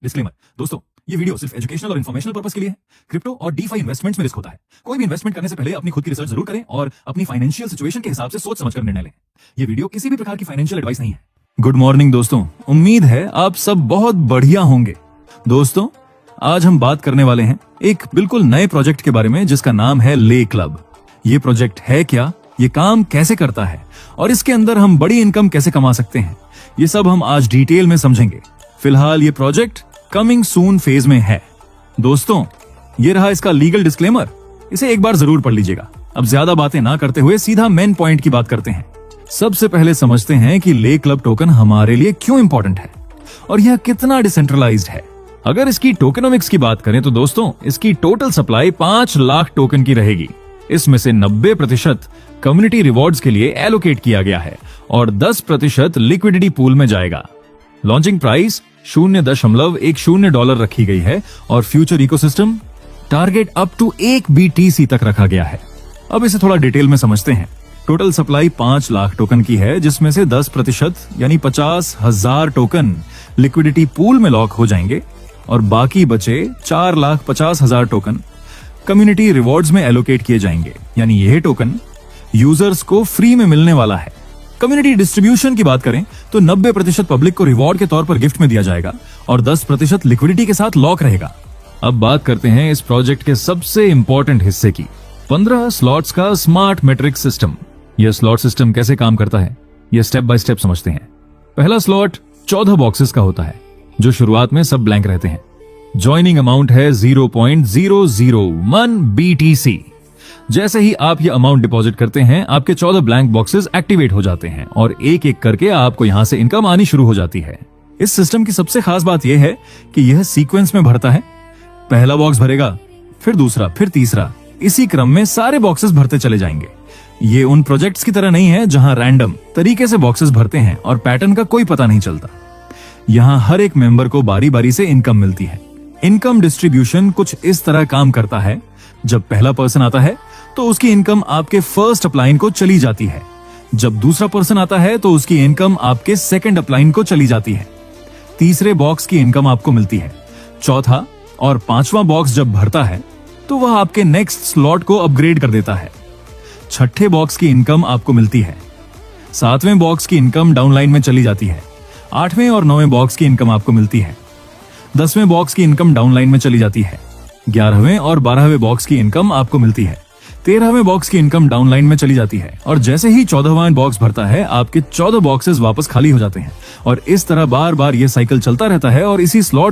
Disclaimer दोस्तों, ये video सिर्फ एजुकेशनल और इन्फॉर्मेशनल पर्पस के लिए है। क्रिप्टो और डीफाई इन्वेस्टमेंट्स में रिस्क होता है। कोई भी इन्वेस्टमेंट करने से पहले अपनी खुद की रिसर्च जरूर करें और अपनी फाइनेंशियल सिचुएशन के हिसाब से सोच समझकर निर्णय लें। ये वीडियो किसी भी प्रकार की फाइनेंशियल एडवाइस नहीं है। गुड मॉर्निंग दोस्तों, उम्मीद है आप सब बहुत बढ़िया होंगे। दोस्तों, आज हम बात करने वाले हैं एक बिल्कुल नए प्रोजेक्ट के बारे में जिसका नाम है ले क्लब। ये प्रोजेक्ट है क्या, ये काम कैसे करता है और इसके अंदर हम बड़ी इनकम कैसे कमा सकते हैं, ये सब हम आज डिटेल में समझेंगे। फिलहाल ये प्रोजेक्ट कमिंग सून फेज में है। दोस्तों, ये रहा इसका लीगल डिस्क्लेमर, इसे एक बार जरूर पढ़ लीजिएगा। अब ज्यादा बातें ना करते हुए सीधा मेन पॉइंट की बात करते हैं। सबसे पहले समझते हैं कि ले क्लब टोकन हमारे लिए क्यों इंपॉर्टेंट है और यह कितना डिसेंट्रलाइज्ड है। अगर इसकी टोकेनोमिक्स की बात करें तो दोस्तों, इसकी टोटल सप्लाई 5 लाख टोकन की रहेगी। इसमें से 90% कम्युनिटी रिवॉर्ड्स के लिए एलोकेट किया गया है और 10% लिक्विडिटी पूल में जाएगा। लॉन्चिंग प्राइस $0.10 रखी गई है और future ecosystem target up to 1 BTC तक रखा गया है। अब इसे थोड़ा डिटेल में समझते हैं। टोटल सप्लाई 5 लाख टोकन की है, जिसमें से 10% यानी 50,000 टोकन लिक्विडिटी पूल में लॉक हो जाएंगे और बाकी बचे 4,50,000 टोकन कम्युनिटी रिवॉर्ड्स में एलोकेट किए जाएंगे। यानी यह टोकन यूजर्स को फ्री में मिलने वाला है। कम्युनिटी डिस्ट्रीब्यूशन की बात करें तो 90% पब्लिक को रिवॉर्ड के तौर पर गिफ्ट में दिया जाएगा और 10% लिक्विडिटी के साथ लॉक रहेगा। अब बात करते हैं इस प्रोजेक्ट के सबसे इंपॉर्टेंट हिस्से की, 15 स्लॉट्स का स्मार्ट मैट्रिक सिस्टम। यह स्लॉट सिस्टम कैसे काम करता है, यह स्टेप बाय स्टेप समझते हैं। पहला स्लॉट 14 बॉक्सेस का होता है, जो शुरुआत में सब ब्लैंक रहते हैं। ज्वाइनिंग अमाउंट है 0.001 BTC। जैसे ही आप ये अमाउंट डिपॉजिट करते हैं, आपके 14 ब्लैंक बॉक्सेस एक्टिवेट हो जाते हैं और एक एक करके आपको यहां से इनकम आनी शुरू हो जाती है। इस सिस्टम की सबसे खास बात यह है कि यह सीक्वेंस में भरता है। पहला बॉक्स भरेगा, फिर दूसरा, फिर तीसरा, इसी क्रम में सारे बॉक्सेस भरते चले जाएंगे। ये उन प्रोजेक्ट्स की तरह नहीं है जहां रैंडम तरीके से बॉक्सेस भरते हैं और पैटर्न का कोई पता नहीं चलता। यहां हर एक मेंबर को बारी बारी से इनकम मिलती है। इनकम डिस्ट्रीब्यूशन कुछ इस तरह काम करता है, जब पहला पर्सन आता है तो उसकी इनकम आपके फर्स्ट अपलाइन को चली जाती है। जब दूसरा पर्सन आता है तो उसकी इनकम आपके सेकंड अपलाइन को चली जाती है। तीसरे बॉक्स की इनकम आपको मिलती है। चौथा और पांचवा बॉक्स जब भरता है तो वह आपके नेक्स्ट स्लॉट को अपग्रेड कर देता है। छठे बॉक्स की इनकम आपको मिलती है। सातवें बॉक्स की इनकम डाउनलाइन में चली जाती है। 8वें और 9वें बॉक्स की इनकम आपको मिलती है। 10वें बॉक्स की इनकम डाउनलाइन में चली जाती है। 11वें और 12वें बॉक्स की इनकम आपको मिलती है। 13वें बॉक्स की इनकम डाउनलाइन में चली जाती है और जैसे ही 14वां बॉक्स भरता है, आपके 14 बॉक्सेस वापस खाली हो जाते हैं और इस तरह बार बार ये साइकिल चलता रहता है और इसी स्लॉट